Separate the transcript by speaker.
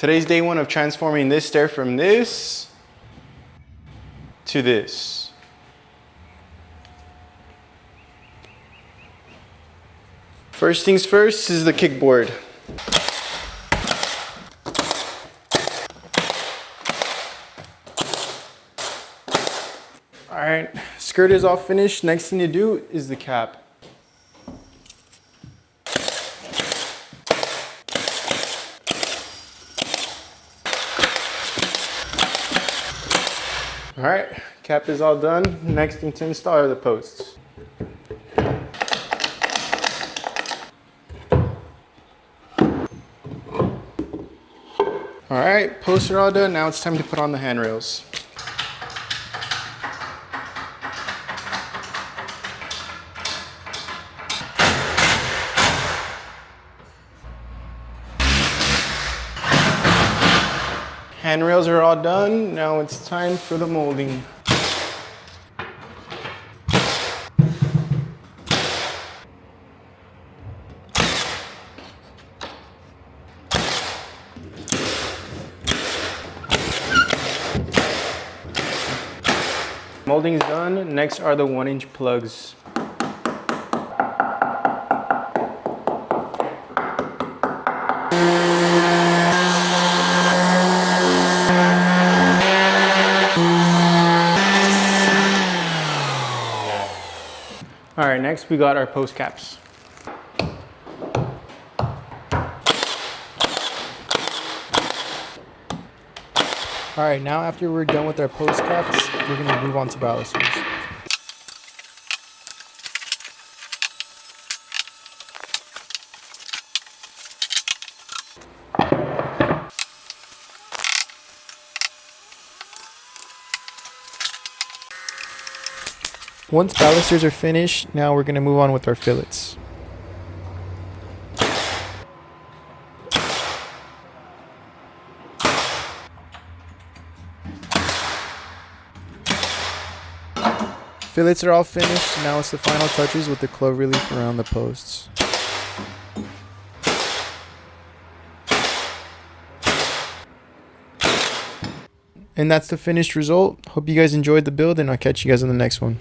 Speaker 1: Today's day one of transforming this stair from this to this. First things first is the kickboard. All right, skirt is all finished. Next thing to do is the cap. All right, cap is all done. Next thing to install are the posts. All right, posts are all done. Now it's time to put on the handrails. Handrails are all done. Now it's time for the molding. Molding's done. Next are the 1-inch plugs. All right, next we got our post caps. All right, now after we're done with our post caps, we're gonna move on to balusters. Once balusters are finished, now we're gonna move on with our fillets. Fillets are all finished. Now it's the final touches with the clover leaf around the posts. And that's the finished result. Hope you guys enjoyed the build, and I'll catch you guys on the next one.